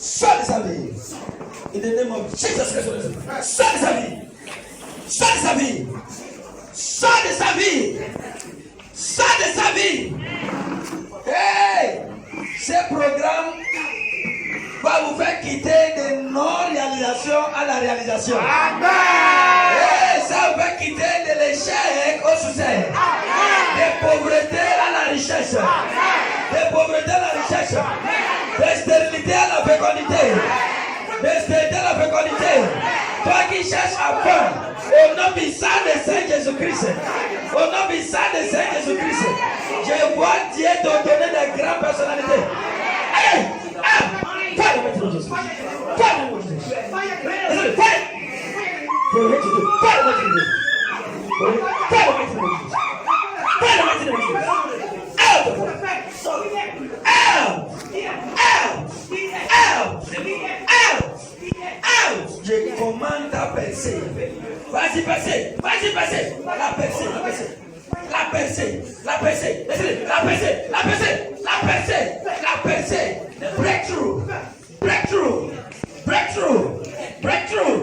Sors de sa vie. In the name of Jesus Christ. Sors de sa vie. Sors de sa vie. Sors de sa vie. Sors de sa vie. Hey! Ce programme va vous faire quitter de non-réalisation à la réalisation. Amen! Hey, ça vous fait quitter de l'échec au succès. Amen! De pauvreté à la richesse. Amen! De pauvreté à la richesse. Amen! De stérilité à la fécondité. De stérilité à la fécondité. Toi qui cherches à faire, au nom puissant de Saint Jésus-Christ, au nom puissant de Saint Jésus-Christ, je vois Dieu te donner de grandes personnalités. Allez! Ah! Fire the mighty Jésus! Fire the mighty Jésus! Fire! For what you do? Fire the mighty Jésus! Fire the mighty Jésus! Fire the mighty Jésus! Out! Out! Out! Out! Out! Je commande ta percée. Vas-y, percée. Vas-y, percée. La percée, la percée. La percée, la percée, la percée, la percée, la percée, la percée. Breakthrough, breakthrough, breakthrough, breakthrough,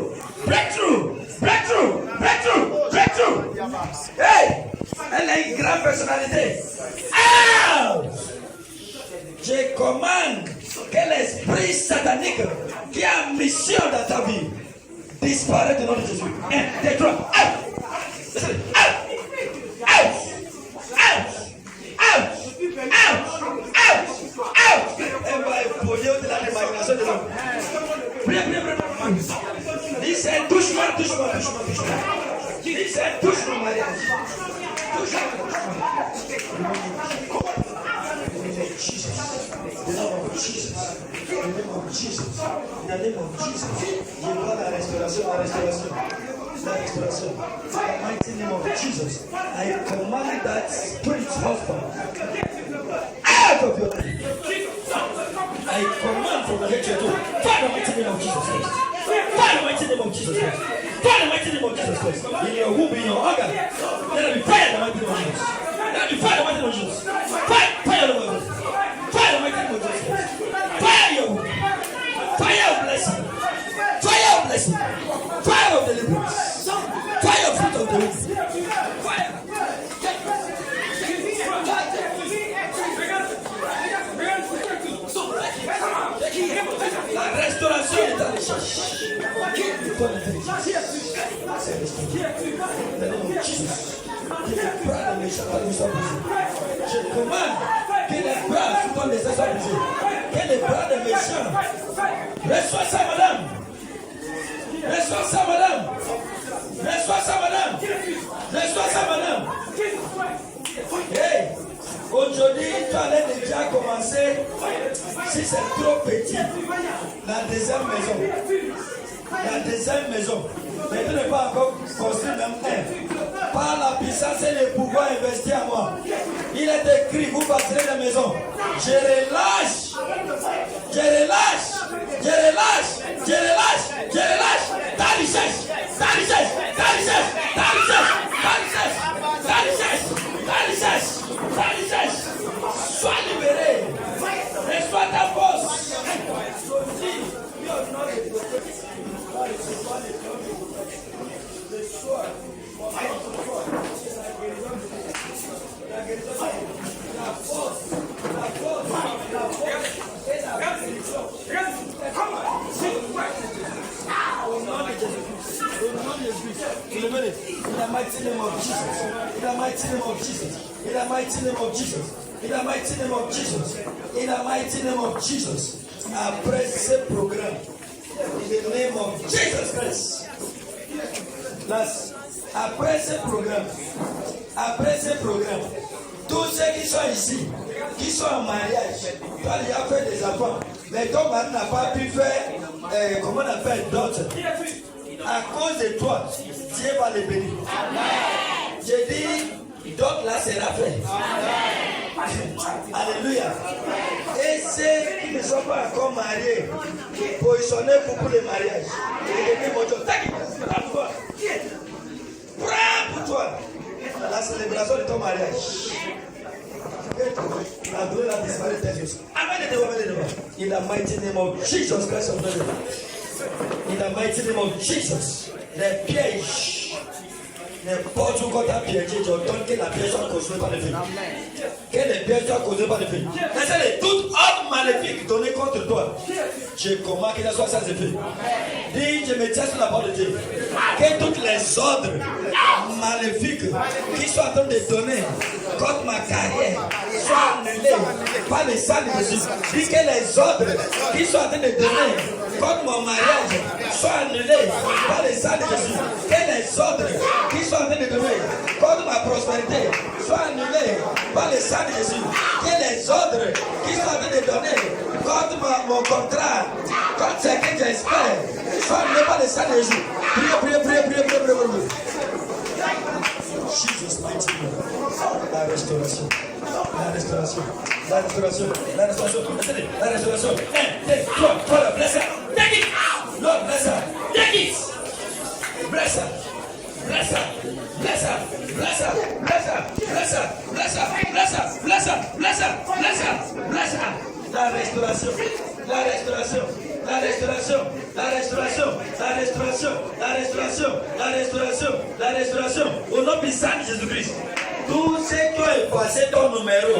breakthrough, breakthrough, breakthrough, breakthrough. Hey, elle a une grande personnalité. Ah! Je commande que l'esprit satanique qui a mission dans ta vie disparaisse du nom de Jésus. 1, 2, 3, out! Out! Out! Out! Out! Out! Out! Out! Elle va épauler au-delà de l'imagination des hommes. Priez, priez, priez. Dis c'est touche-moi, touche-moi, touche-moi, touche-moi. Dis c'est touche mon mariage. Touche-moi. Jesus. The name of Jesus. The name of Jesus. In the name of Jesus. Je vois la restauration, la restauration. La restauration. In the mighty name of Jesus. I command that spirit husband out of your life. I command from the head to your toe. Father, mighty name of Jesus Christ. Father, mighty name of Jesus Christ. Father, mighty name of Jesus Christ. In your womb, in your organ. Let there be fire in the mighty name of Jesus. Let there be fire in the mighty name of Jesus. Fire, fire, Lord. Fire in the mighty name of Jesus Christ. Fire your womb. Fire of blessing. Fire of blessing. Fire of deliverance. Fire of fruit of the womb. Fire. La restauration est à recherche. Je commande que les bras sous ton dessin soient brisés. Que les bras des méchants. Reçois ça, madame. Reçois ça, madame. Reçois ça, madame. Reçois ça, madame. Hey! Aujourd'hui, tu allais déjà commencer, si c'est trop petit, la deuxième maison. La deuxième maison. Mais tu n'es pas encore construit même un. Par la puissance et le pouvoir investi à moi. Il est écrit, vous bâtirez des maisons. Je relâche. Je relâche. Je relâche. Je relâche. Je relâche. Ta richesse. Ta richesse. Ta richesse. Ta richesse. Ta richesse. Ta richesse. Ta richesse. Ta richesse. Sois libéré. Reçois ta force. In the mighty name of Jesus. In the mighty name of Jesus. In the mighty name of Jesus. In the mighty name of Jesus. In the mighty name of Jesus. Après ce programme, in the name of Jesus Christ. Après ce programme, tous ceux qui sont ici, qui sont en mariage, toi tu as fait des enfants, mais ton mari n'a pas pu faire, comment on appelle, d'autres. À cause de toi, Dieu va les bénir. Amen. J'ai dit, d'autres là sera fait. Amen. Alléluia. Et ceux qui ne sont pas encore mariés, positionnez-vous pour le mariage. Prends pour toi la célébration de ton mariage. La douleur a disparu de tes yeux. Amène les devants, amène les devants. In the mighty name of Jesus Christ of Nazareth. In the mighty name of Jesus. Les pièges, les portes où tu as piégé, j'entends que la piège soit causée par le feu. Que les pièges soient causées par le feu. Laissez toute ordre maléfique donnée contre toi. Je commande qu'il soit sans effet. Dis, je me tiens sur la porte de Dieu. Que toutes les ordres maléfiques qui sont en train de donner contre ma carrière soient annulés par le sang de Jésus. Dis que les ordres qui sont en train de donner contre mon mariage soient annulés par le sang de Jésus. Que les ordres qui sont en train de donner contre ma prospérité soient annulés par le sang de Jésus. Que les ordres qui sont en train de donner contre mon contrat, contre ce que j'espère, soient annulés par le sang de Jésus. Priez. Jesus mighty name. La restauration. La restauration. La restauration. La restauration. La restauration. Take it. Lord, bless her. Take it. Lord, bless her. Take it. Bless her. Bless her. Bless her. Bless her. Bless her. Bless her. Bless her. Bless her. Bless her. Bless her. Bless her. Bless her. La restauration. La restauration. La restauration, la restauration, la restauration, la restauration, la restauration, la restauration. Au nom puissant de Jésus-Christ, tous ceux qui ont passé ton numéro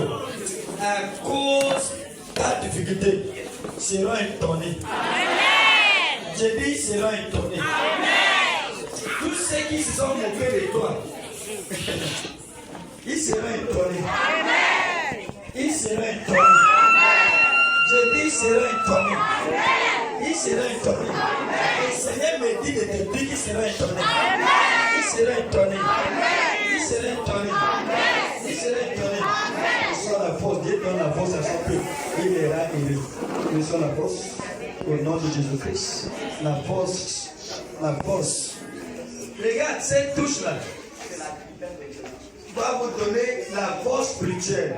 à cause de ta difficulté seront étonnés. Amen. Je dis seront étonnés. Amen. Tous ceux qui se sont moqués de toi, ils seront étonnés. Amen. Ils seront étonnés. Amen. Je dis seront étonnés. Amen. Ils seront étonnés. Le Seigneur me dit de te dire qu'ils seront étonnés. Ils seront étonnés. Ils seront étonnés. Ils seront étonnés. Ils sont la force. Dieu donne la force à son peuple. Il ira élevé. Ils sont la force. Au nom de Jésus-Christ. La force. La force. Regarde cette touche-là. Va vous donner la force spirituelle.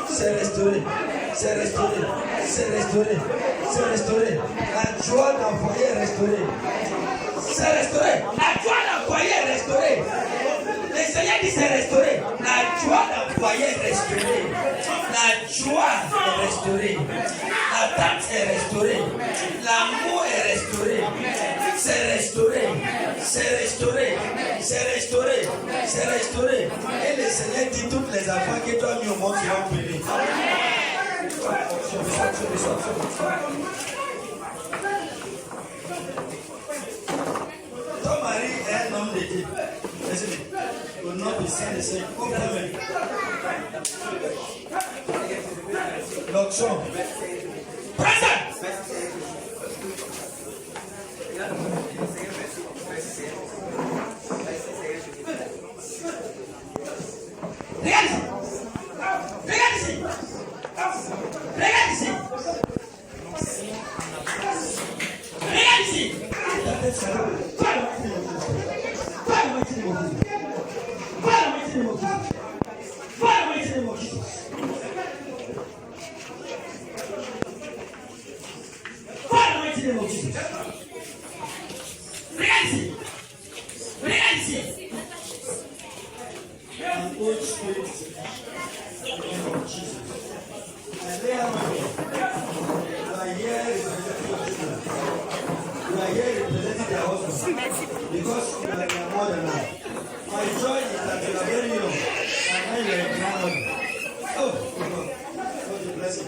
C'est restauré. C'est restauré. C'est restauré. C'est restauré. La joie d'un foyer est restaurée. C'est restauré. La joie d'un foyer est restaurée. Le Seigneur dit c'est restauré. La joie d'un foyer est restaurée. La joie est restaurée. L'attente est restaurée. L'amour est restauré. C'est restauré. C'est restauré. C'est restauré. C'est restauré. Et le Seigneur dit toutes les enfants que tu as mis au monde seront bénis. Ton mari est un homme de Dieu. Au nom du Saint-Esprit, comprenez. L'onction. Présent. Regarde ici. Regarde ici. Regarde ici. Regarde ici. Because you are your mother now. My joy is that you are very young and now you are a grandmother. Oh, God. God will bless you.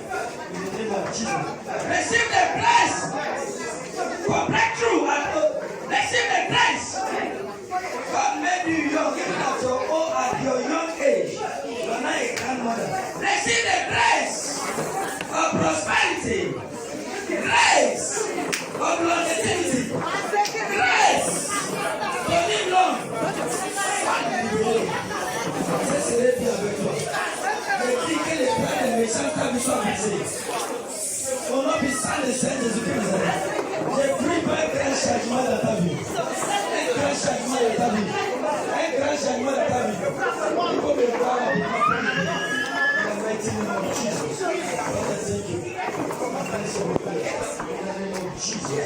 In the name of Jesus. Receive the grace for breakthrough and receive the grace. God made you young even at your young age. You are now a grandmother. Receive the grace of prosperity. Grace of longevity. Grace to live long. Je serai bien avec toi. Je dis que les plans des méchants soient brisés. Au nom puissant de Saint Jésus-Christ, je prie pour un grand changement dans ta vie. Un grand changement dans ta vie. Un grand changement dans ta vie. Il faut me voir dans the mighty name of Jesus. Father, thank you. Bless you. In the name of Jesus.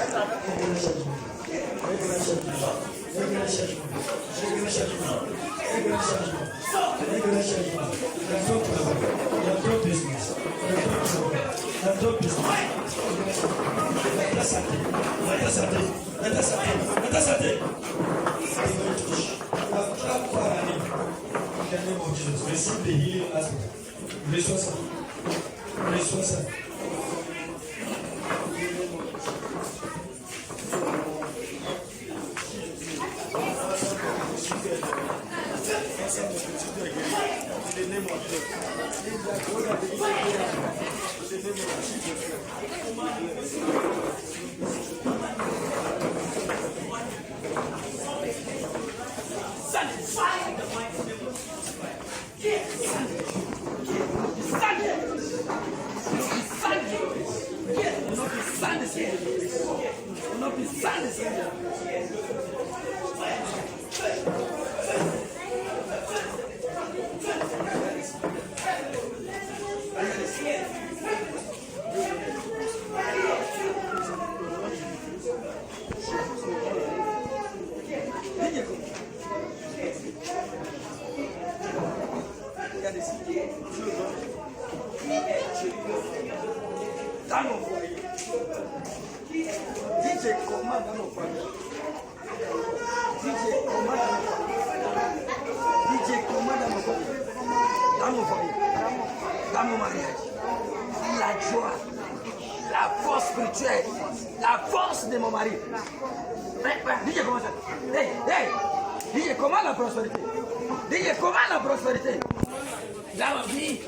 Receive the healing aspect. Reçois ça. Reçois ça. Dans mon mariage, la joie, la force spirituelle, la force de mon mari. DJ, comment ça? Hey, DJ, comment la prospérité? DJ, comment la prospérité? Dans ma vie,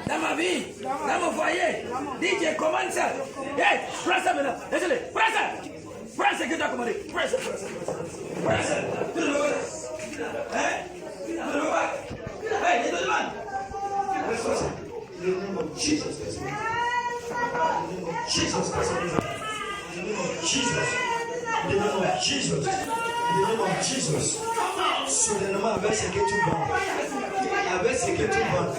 dans mon foyer. DJ, comment ça? Hey, prends ça maintenant. Laissez-le, prends ça. Prends ce que tu as commandé. Prends ça. Tu ne veux pas? Hein? Tu ne veux pas? Hey, il te demande. In the name of Jesus Christ. In the name of Jesus Christ. In the name of Jesus. In the name of Jesus. In the name of Jesus. Soudainement, avec ce que tu vends, avec ce que tu vends,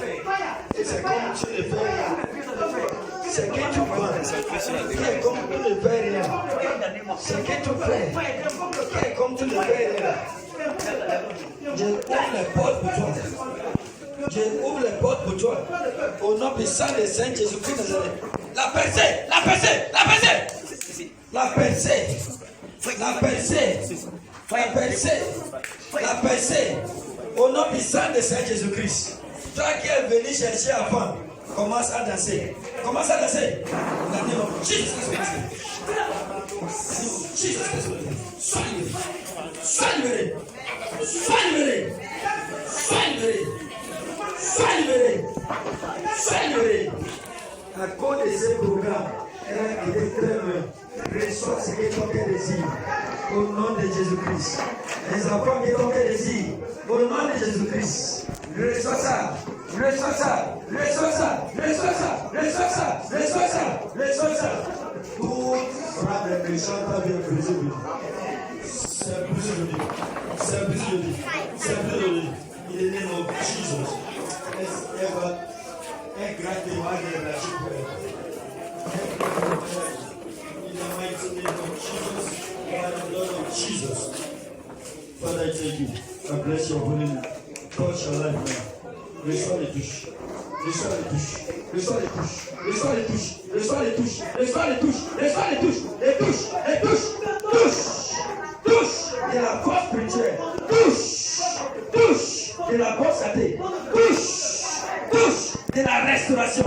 c'est comme tu ne fais rien. Ce que tu vends, c'est comme tu ne fais rien. Ce que tu fais, c'est comme tu ne fais rien. Je ouvre les portes pour toi. Je ouvre les portes pour toi. Au nom puissant de Saint Jésus-Christ de Nazareth. La percée. Au nom puissant de Saint Jésus-Christ. Toi qui es venu chercher avant, commence à danser. Commence à danser. Dans le nom de Jesus Christ. Sois libéré. À cause de ce programme, il est très bien. Reçois ce que ton cœur désire. Au nom de Jésus-Christ. Les enfants qui ton cœur désire. Au nom de Jésus-Christ. Reçois ça. Tout frappe des méchants t'a bien brisé. C'est plus joli. In the name of Jesus. Let's ever and grant the one in the in the mighty name of Jesus, by the blood of Jesus. Father, I thank you. I bless your holy name. Touch your life now. Restore les touches. Touche de la force spirituelle. Touche de la bonne santé. Touche de la restauration.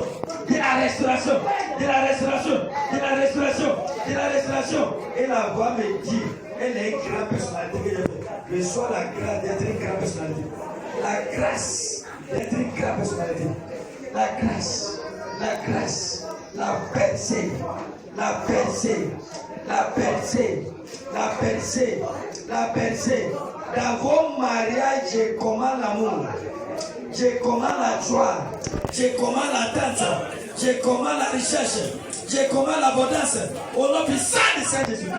Et la voix me dit, elle est une grande personnalité. Reçois la grâce d'être une grande personnalité. La grâce d'être une grande personnalité. La percée. Dans vos mariages, je commande l'amour. Je commande la joie. Je commande l'attente. Je commande la recherche. Je commande l'abondance. Au nom puissant de Saint-Jésus.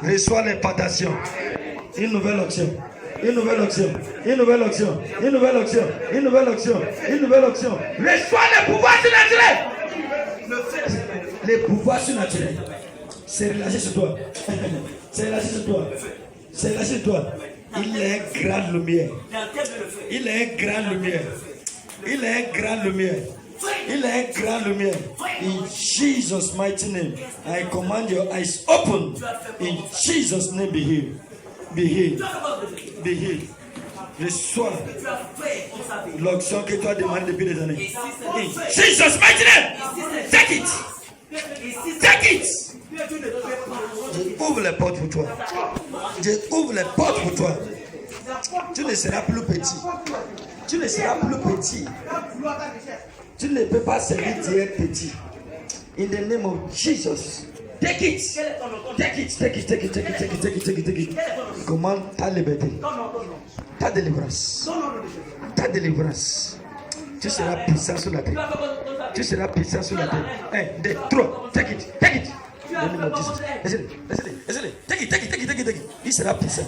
Reçois l'impartation. Une nouvelle option. Reçois le pouvoir surnaturel. Le pouvoir surnaturel. C'est relâché sur toi. Il est une grande lumière. In Jesus' mighty name, I command your eyes open. In Jesus' name, be healed. Be healed. Be healed. Reçois l'onction que tu as demandé depuis des années. In Jesus' mighty name, take it. Take it. Je ouvre les portes pour toi. Je ouvre les portes pour toi. Tu ne seras plus petit. Tu ne seras plus petit. Tu ne peux pas servir d'être petit. In the name of Jesus. Take it. Take it. Take it. Take it. Take it. Take it. Take it. Take it. Take it. Commande ta liberté. Ta délivrance. Ta délivrance. Tu seras puissant sur la terre. Tu seras puissant sur la terre. 1, 2, 3. Take it. Take it. In the name of Jesus. Laissez-le. Laissez-le. Take it. Take it. Take it. Take it. Take it. Il sera puissant.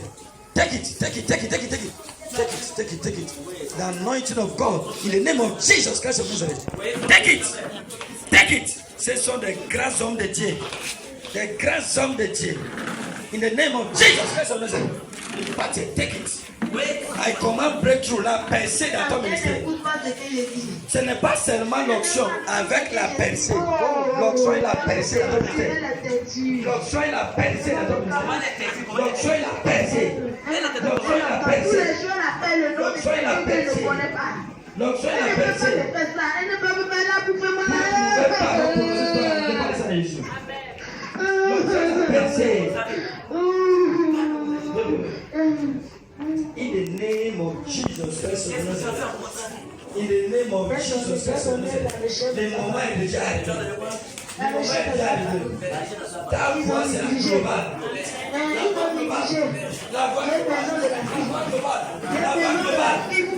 Take it. Take it. Take it. Take it. Take it. Take it. Take it. Take it. The anointing of God in the name of Jesus Christ of Nazareth. Take it. Take it. Ce sont des grands hommes de Dieu. Des grands hommes de Dieu. In the name of Jesus Christ of Nazareth. Take it. I command breakthrough, la percée dans ton ministère. Ce n'est pas seulement l'onction avec la percée. L'onction et la percée dans ton ministère. L'onction et la percée dans ton ministère. L'onction et la percée. L'onction et la percée. L'onction et la percée. L'onction et la percée. In the name of Jesus Christ of Nazareth. In the name of Jesus Christ of Nazareth. Le moment est déjà arrivé. Le moment est déjà arrivé. Ta voix sera globale. La voix globale. La voix globale.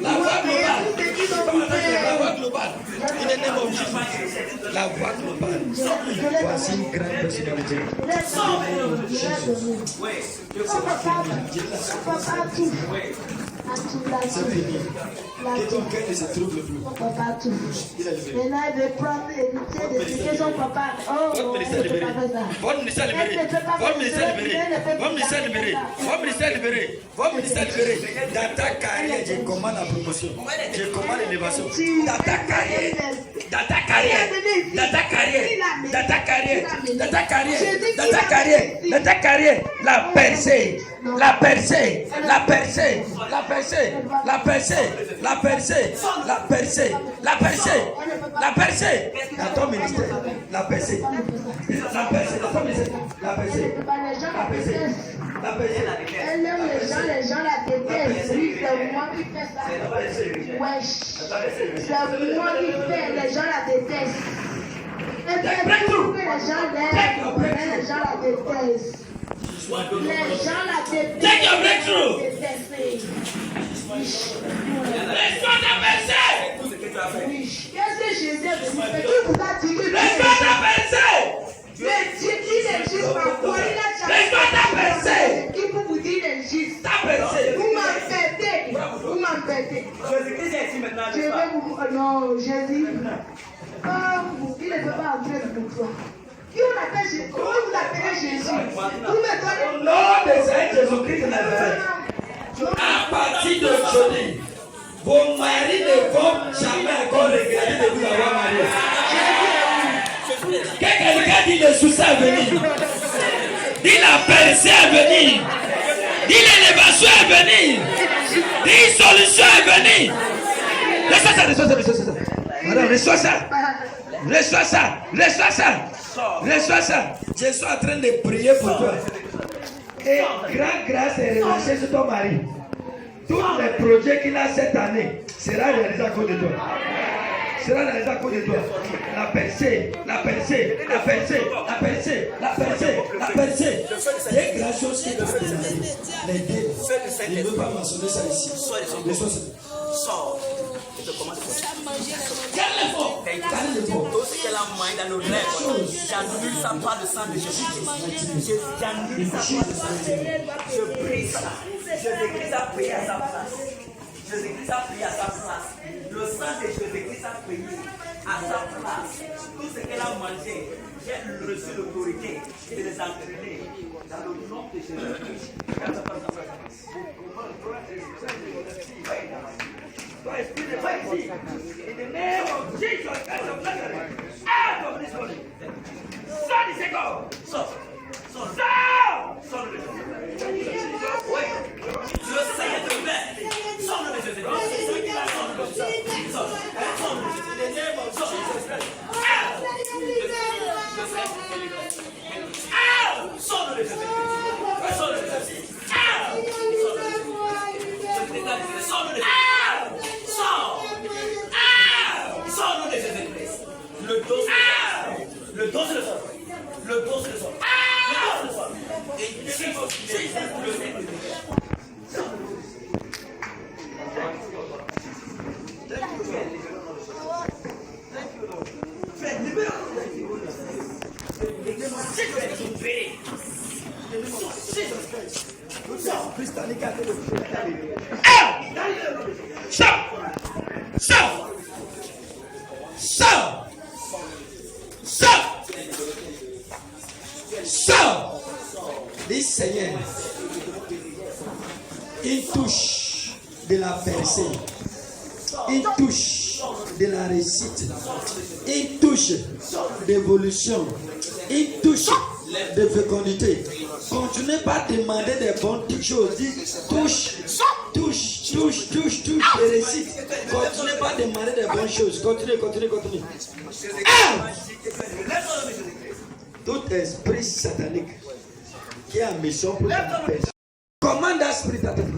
La voix globale. La voix globale. In the name of Jesus. La voix globale. Voici une grande personnalité. C'est fini. Que ton cœur ne se trouble plus. Maintenant, il veut prendre l'héritier d'expliquer son papa. Votre ministère libéré. Votre ministère libéré. Votre ministère libéré. Votre ministère libéré. Votre ministère libéré. Votre ministère libéré. Dans ta carrière, je commande la promotion. Je commande l'élévation. Dans ta carrière. Dans ta carrière. Dans ta carrière. Dans ta carrière. Dans ta carrière. Dans ta carrière. Dans ta carrière. La percée. La percée. La percée. La percée. La percée. La percée. La percée. La percée. La percée. Dans ton ministère. La percée. La percée. Dans ton ministère. La percée. La percée. La percée. Elle aime les gens la détestent. Oui, c'est moi qui fais ça. Wesh. C'est moi qui fais, les gens la détestent. Elle fait tout que les gens l'aiment, mais les gens la détestent. Les gens la détestent. Take your breakthrough. Laisse-toi ta Qu'est-ce que Jésus a dit? Qui vous a dit que Laisse-toi ta percée. Mais Dieu dit les justes parfois, il a jamais. Laisse-toi ta percée. Qui peut vous dire les justes? Ta percée. Vous m'embêtez. Vous m'embêtez. Jésus-Christ est ici maintenant. Je vais vous. Non, Jésus. Il ne peut pas entrer dans le toit. Qui on appelle Jésus? Comment vous appelez Jésus? Vous me donnez. Au nom de Saint Jésus-Christ de Nazareth. À partir d'aujourd'hui, vos maris ne vont jamais encore regretter de vous avoir marié. Que quelqu'un dit le succès à venir. Dit la percée à venir. Dit l'élévation à venir. Dit solution à venir. Reçois ça, reçois ça, reçois ça. Madame, reçois ça. Reçois ça. Reçois ça. Reçois ça. Je suis en train de prier pour toi. Et grande grâce est relâchée sur ton mari. Tous les projets qu'il a cette année sera réalisé à cause de toi. Sera réalisé à cause de toi. La percée, la percée, la percée, la percée, la percée, la percée. Des grandes choses qui t'ont demandé. Les deux. Il ne veut pas mentionner ça ici. Sors. Je te commande de sortir. Quel effort? Quel effort? Tout ce qu'elle a maillé dans nos lèvres, j'annule ça par le sang de Jésus. J'annule ça par le sang de Jésus. Je prie ça. Je décris ça prier à sa place. Je décris ça prier à sa place. Le sang de Jésus-Christ a prié à sa place. Tout ce qu'elle a mangé, j'ai reçu l'autorité de les entraîner dans le nom de Jésus-Christ. In the name of Jesus Christ of Nazareth, out of this body. Sors. Sors. Oui. Le Seigneur te met. Sors de Jésus. Sors. Le dos se le sort. Le dos se le sort. Et Dis Seigneur, une touche de la percée, une touche de la réussite, une touche d'évolution, une touche de fécondité. Continuez pas à demander des bonnes choses. Dis touche de réussite. Continuez pas à demander des bonnes choses. Continuez. Tout esprit satanique qui a mission pour ta personne. Commande l'esprit à te faire.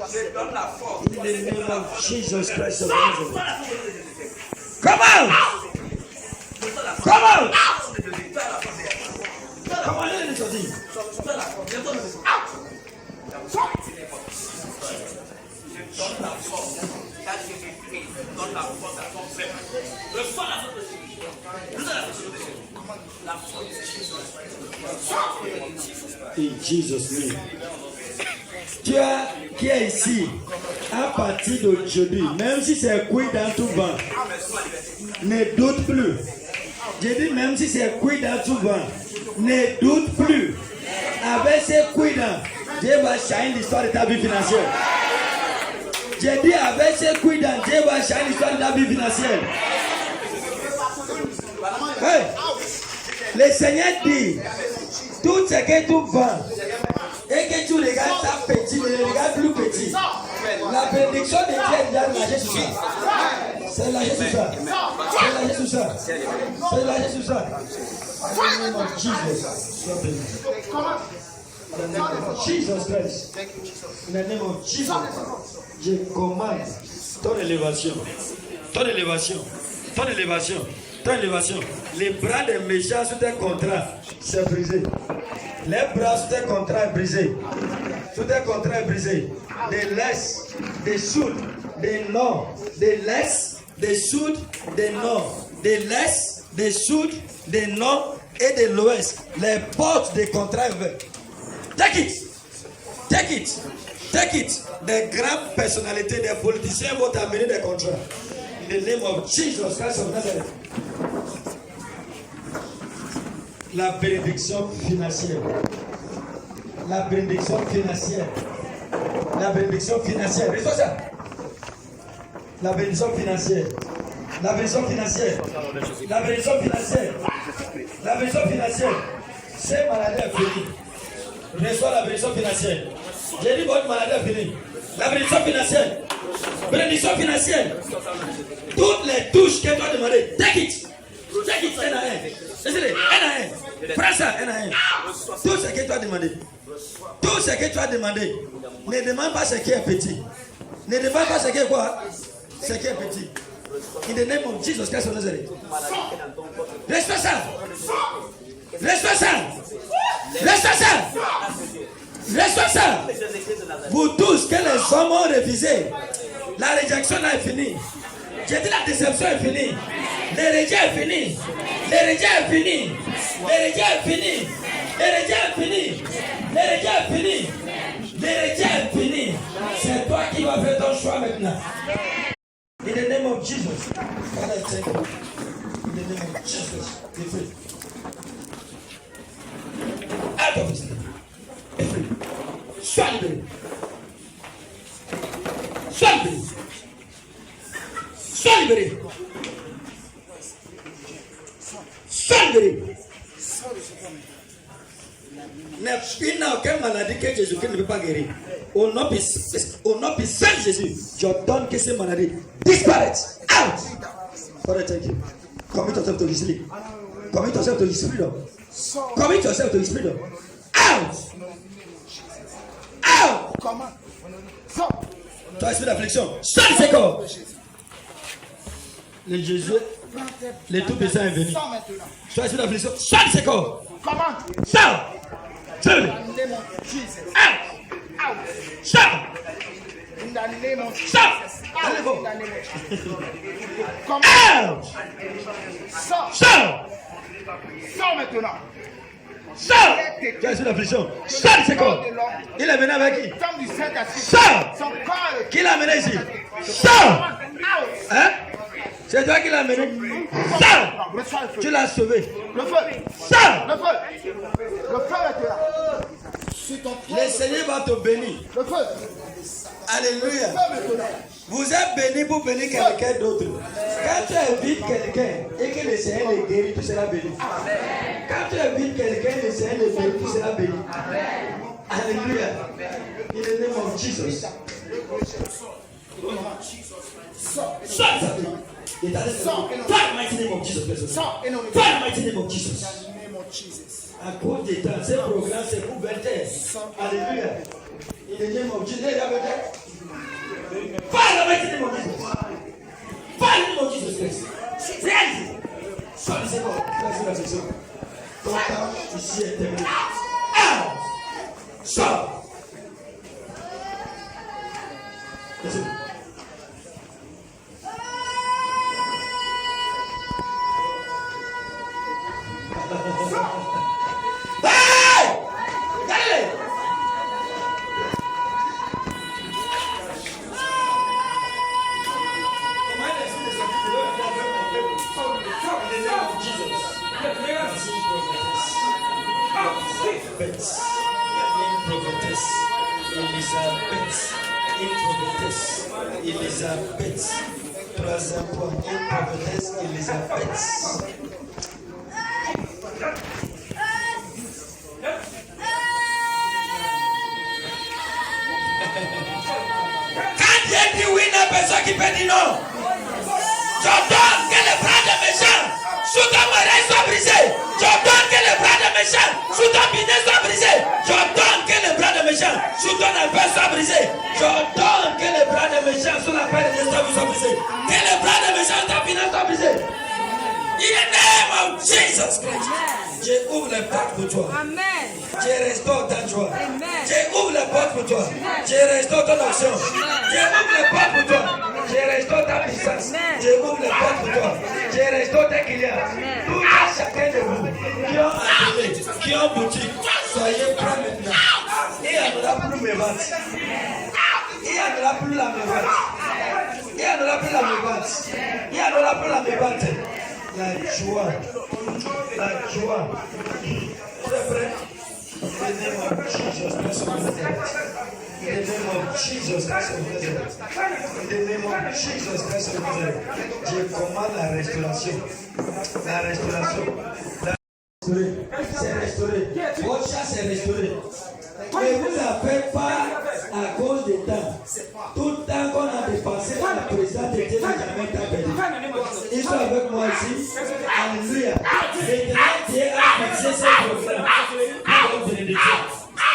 In the name of Jesus Christ of Nazareth. Come on! Let me sortir. In Jesus' name. Tu qui est ici, à partir d'aujourd'hui, même si c'est cuit dans tout vent, ne doute plus. J'ai dit même si c'est cuit dans tout vent, ne doute plus. Avec ces cuidants, Dieu va changer l'histoire de ta vie financière. J'ai dit avec ces cuidants, Dieu va changer l'histoire de ta vie financière. Hey, le Seigneur dit, tout ce que tu vends, et que tu regardes ta petite, tu regardes plus petit. La bénédiction de Dieu est déjà lâchée sur ça. C'est lâché sur ça. C'est lâché sur ça. C'est lâché sur ça. In the name of Jesus. In the name of Jesus Christ. In the name of Jesus. Je commande ton élévation. Ton élévation. Ton élévation. Ton élévation. Les bras des méchants sous tes contrats, c'est brisé. Les bras sous tes contrats brisés. Sous tes contrats brisés. Des laisses, des soudes, des noms, des laisses, des soudes, des noms, des laisses, des soudes, des noms et de l'ouest. Les portes des contrats ouverts. Take it. Take it. Take it. Des grandes personnalités, des politiciens vont t'amener des contrats. In the name of Jesus Christ of Nazareth. La bénédiction financière. La bénédiction financière. La bénédiction financière. Reçois ça. La bénédiction financière. La bénédiction financière. La bénédiction financière. La bénédiction financière. Cette maladie est finie. Reçois la bénédiction financière. J'ai dit votre maladie est finie. La bénédiction financière. Bénédiction financière. Toutes les touches que tu as demandées. Take it. Take it. Un à un. Laissez-les. Un à un. Prends ça. Un à un. Tout ce que tu as demandé. Tout ce que tu as demandé. Ne demande pas ce qui est petit. Ne demande pas ce qui est quoi? Ce qui est petit. In the name of Jesus Christ of Nazareth. Reçois ça. Reçois ça. Reçois ça. Reçois ça. Vous tous que les hommes ont refusé. La réjection là est finie. J'ai dit la déception est finie. Le rejet est fini. Le rejet est fini. Le rejet est fini. Le rejet est fini. Le rejet est fini. Le rejet est fini. C'est toi qui vas faire ton choix maintenant. In the name of Jesus. Father, thank you. In the name of Jesus. Be free. Out of his name. Be free. Sois libéré. Sois libéré. Sois libéré. Sois libéré. Il n'a aucune maladie que Jésus-Christ ne peut pas guérir. Au nom puissant de Jésus, j'ordonne que ces maladies disparaissent. Out! Father, thank you. Commit yourself to His sleep. Commit yourself to His freedom. Commit yourself to His freedom. Out! Out! Toi, esprit d'affliction, sors de ce corps. Le Jésus, le Tout-Puissant est venu. Toi, esprit d'affliction, sors de ce corps. Sors! Sors! Out! Sors! Sors! Out! Sors! Sors maintenant. Sors! Tu as sur l'affliction. Sors de ce corps. Il est venu avec qui? Sors! Qui l'a amené ici? Sors! Hein? C'est toi qui l'as amené? Sors! Tu l'as sauvé. Le feu. Sors! Le feu. Le feu est là. Le Seigneur va te bénir. Le feu. Alléluia. Vous êtes béni pour bénir quelqu'un d'autre. Quand tu invites quelqu'un et que le Seigneur le guérit, tu seras béni. Quand tu invites quelqu'un et le Seigneur le guérit, tu seras béni. Alléluia. In the name of Jesus. Sois sa vie. In the mighty name of Jesus. Sois the mighty name of Jesus. À cause des temps, ce programme c'est pour 20 heures. Alléluia. In the name of Jesus. Father, mighty name of Jesus. Father, name of Jesus Christ. Praise. Sois le Seigneur. Merci la session. Ton temps ici est terminé. Out. Sors. Merci. Hey! Allez! Elisabeth. Troisième point, une prophétesse, Elisabeth. Quand Dieu dit oui, il n'y a personne qui peut dire non. J'ordonne que les bras des méchants sous ton mariage soient brisés. J'ordonne que les bras des méchants sous ton business soient brisés. J'ordonne que les bras des méchants sous ton affaire soient brisés. J'ordonne que les bras des méchants sous la paix de Dieu soient brisés. Que les bras des méchants sous ta finance soient brisés. In the name of Jesus Christ. Je ouvre les portes pour toi. Amen. Je restaure ta joie. Amen. Je ouvre les portes pour toi. Je restaure ton action. Je ouvre les portes pour toi. Je restaure ta puissance. Je ouvre les portes pour toi. Je restaure tes clients. Tout à chacun de vous qui ont atelier, qui ont boutique, soyez prêts maintenant. Il n'y en aura plus mes ventes. Il n'y en aura plus la mévente. Il n'y en aura plus la mévente. Il n'y en aura plus la mévente. La joie. La joie. C'est vrai. In the name of Jesus Christ of Nazareth. In the name of Jesus Christ of Nazareth. In the name of Jesus Christ of Nazareth. Je commande la restauration. La restauration. C'est restauré. Votre chasse est restaurée. Ne vous appelez pas à cause des temps. Tout le temps qu'on a dépensé dans la présence de Dieu n'a jamais été perdu. Ils sont avec moi ici. Alléluia. Maintenant, Dieu a fixé ce programme pour votre bénédiction.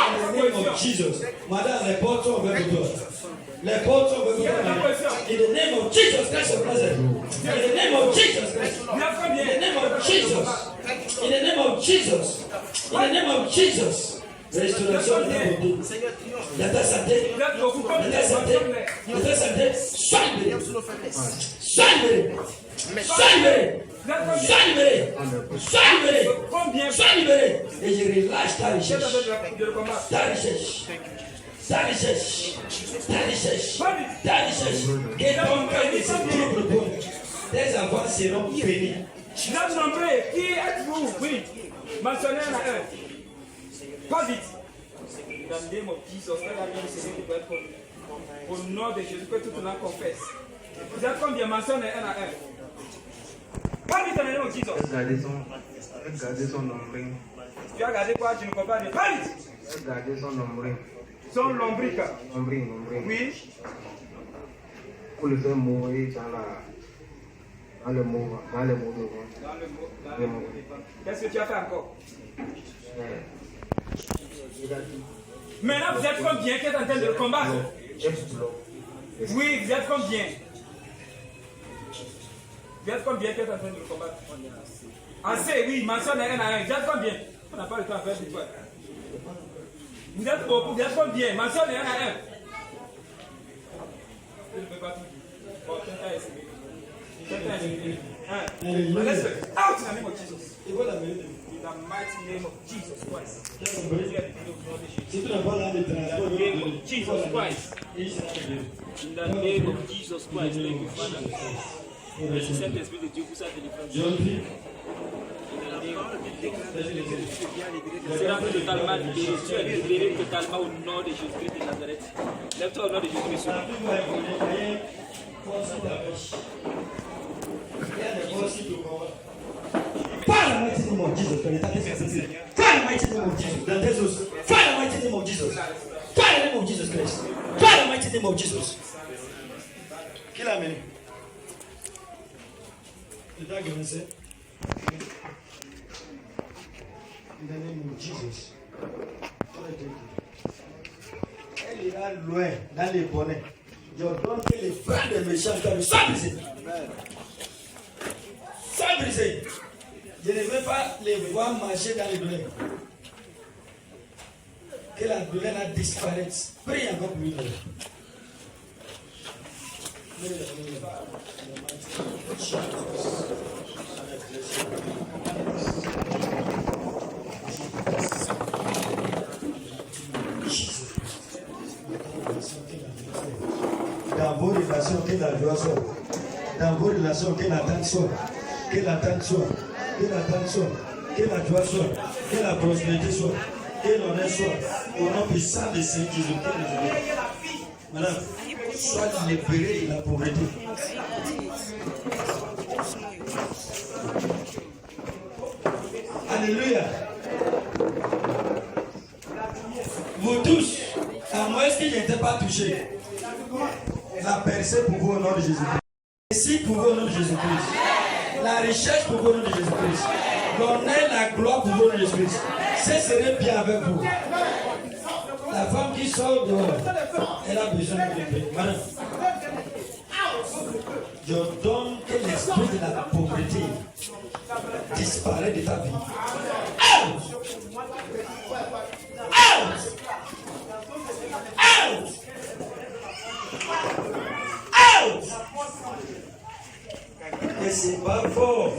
In the name of Jesus. Madame, les portes sont ouvertes pour toi. Les portes sont ouvertes pour toi. In the name of Jesus Christ of Nazareth. In the name of Jesus Christ. In the name of Jesus. In the name of Jesus. In the name of Jesus. Restauration de ta beauté, de ta santé, de ta santé, de ta santé. Sois libéré. Sois libéré. Sois libéré. Sois libéré. Sois libéré. Sois libéré. Et je relâche ta richesse. Ta richesse. Ta richesse. Ta richesse. Ta richesse. Que ton cœur ne se trouble point. Tes enfants seront bénis. Notre nombreux, qui êtes-vous? Oui, mentionnez un à un. Pas vite. Dans le nom de Jesus, que la vie du Seigneur peut être connue. Au nom de Jésus, que tout le monde confesse. Vous êtes combien? Mentionnez un à un. Pas vite dans le nom de Jesus. Regardez son nombril. Tu as regardé quoi? Tu ne comprends pas bien. Pas vite. Regardez son nombril. Son lombric. Nombril. Oui. Pour le faire mourir dans le mot devant. Dans le mot. Qu'est-ce que tu as fait encore? Maintenant, vous êtes combien qui est en train de combattre? Oui, vous êtes combien? Vous êtes combien qui est en train de combattre? Assez, oui, mentionne un à un. Vous êtes combien? On n'a pas le temps à faire du poids. Vous êtes beaucoup, vous êtes combien? Mentionne un à un. Je ne peux pas tout dire. Bon, quelqu'un essaie. Quelqu'un essaie. Let's go. Out in the name of Jesus. In the mighty name of Jesus Christ. In the name of Jesus Christ. In the name of Jesus Christ. Thank you, Father. Merci Saint-Esprit de Dieu pour sa délivrance. Tu es totalement libéré. Tu es libéré totalement au nom de Jésus-Christ de Nazareth. Lève-toi au nom de Jésus-Christ. Fire the mighty name of Jesus. Fire the mighty name of Jesus. Fire the mighty name of Jesus. Fire the name of Jesus Christ. Fire the mighty name of Jesus. Kill him. In the name of Jesus. Elle ira loin dans les bonnets. Je donne que les frères des méchants soient brisés. Soient brisés. Je ne veux pas les voir marcher dans les douleurs. Que la douleur la disparaisse. Prie encore pour lui. Dans vos relations, que la joie soit. Dans vos relations, que l'attente soit. Que l'attente soit. Que l'attente soit. Que la joie soit. Que la prospérité soit. Que l'honneur soit. Au nom puissant de Saint Jésus. Madame, sois libérée de la pauvreté. Alléluia. Vous tous, à moins qu'il n'était pas touché, la percée pour vous au nom de Jésus-Christ. Ici pour vous au nom de Jésus-Christ. La richesse pour vous au nom de Jésus-Christ. L'honneur, la gloire pour vous au nom de Jésus-Christ. Ce serait bien avec vous. La femme qui sort dehors, elle a besoin de paix. Madame, je donne que l'esprit de la pauvreté disparaît de ta vie. Out! Out! Out! Out! Et c'est pas fort,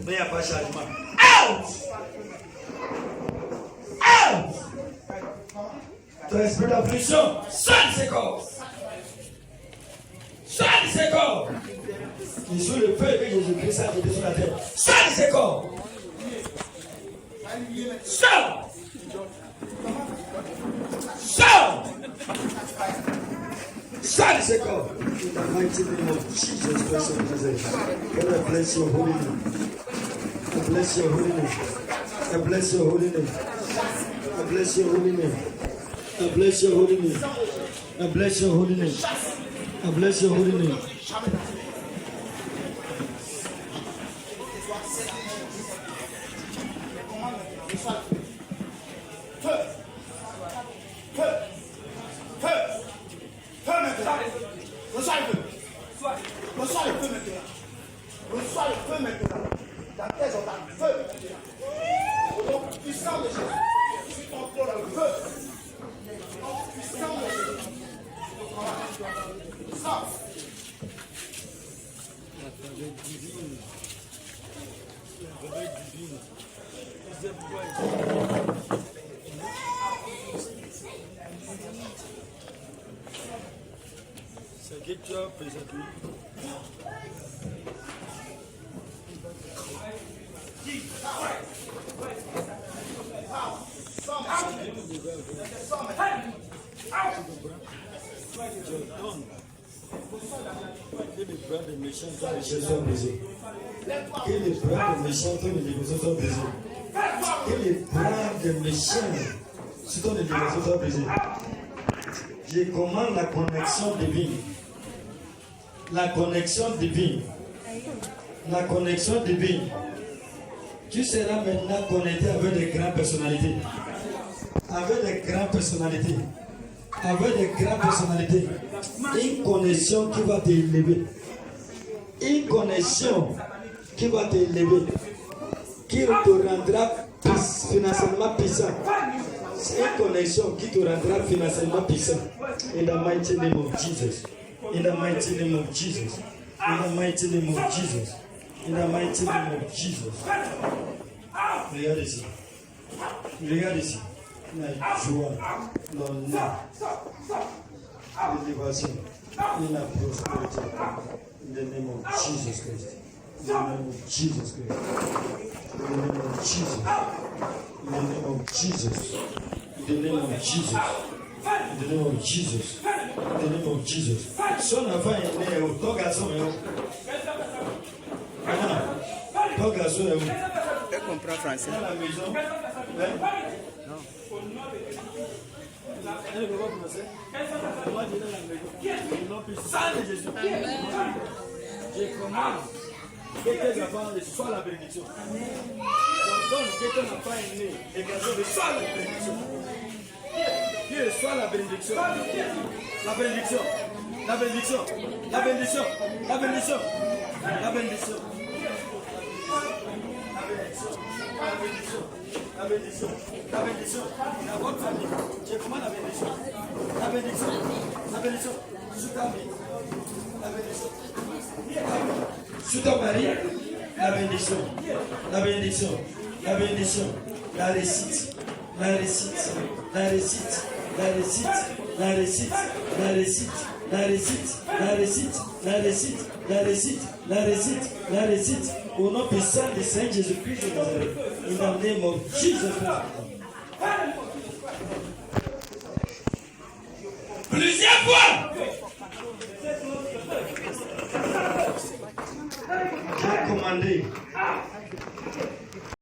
mais il n'y a pas de changement. Out! Out! Ton esprit d'affliction, sors de ses corps. Sors de ses corps. Et sous le feu que Jésus-Christ a jeté sur la terre, sors de ses corps. Sors. Sors. Sors de ses corps. In the mighty name of Jesus Christ of Nazareth. God, I bless your holy name. I bless your holy name. I bless your holy name. I bless your holy name. I bless your holy name. I bless your holy name. I bless your holy name. Reçois le feu maintenant. Reçois le feu maintenant. Dans tes organes, feu. Au nom puissant de Jésus. Tu contrôles le feu. Au nom puissant de Jésus. Sors. La faveur divine. La faveur divine. C'est que tu as présenté. Que les bras des méchants soient brisés. Que les bras des méchants sur ton élévation soient brisés. Que les bras des méchants sur ton élévation soient brisés. Je commande la connexion divine. La connexion divine. La connexion divine. Tu seras maintenant connecté avec des grandes personnalités. Avec des grandes personnalités. Avec des grandes personnalités. Une connexion qui va t'élever. Une connexion qui va t'élever. Qui te rendra financièrement puissant. C'est une connexion qui te rendra financièrement puissant. In the mighty name of Jesus. In the mighty name of Jesus. In the mighty name of Jesus. In the mighty name of Jesus. Regarde ici. Regarde ici. La joie, l'honneur, l'élévation et la prospérité. In the name of Jesus Christ. In the name of Jesus Christ. In the name of Jesus. In the name of Jesus. In the name of Jesus. In the name of Jesus. In the name of Jesus. Son enfant est né, ton garçon est où? Ton garçon est où? Elle comprend français. Dans la maison. Non. Elle ne peut pas français. Moi, je dans la maison. Au nom puissant de Jésus. Je commande que tes enfants reçoivent la bénédiction. J'ordonne que ton enfant est né et que reçoit la bénédiction. Qui reçoit la bénédiction. La bénédiction. La bénédiction. La bénédiction. La bénédiction. La bénédiction. La bénédiction. La bénédiction. La bénédiction. Dans votre famille. Je commande la bénédiction. La bénédiction. La bénédiction. Sur ta vie. La bénédiction. Sur ton mari. La bénédiction. La bénédiction. La bénédiction. La réussite. La réussite. La réussite. La réussite. La réussite. La réussite. La réussite. La réussite. La réussite. La réussite. La réussite. La réussite. Au nom puissant du Seigneur Jésus-Christ de Nazareth. In the name of Jesus Christ. Plusieurs fois. J'ai commandé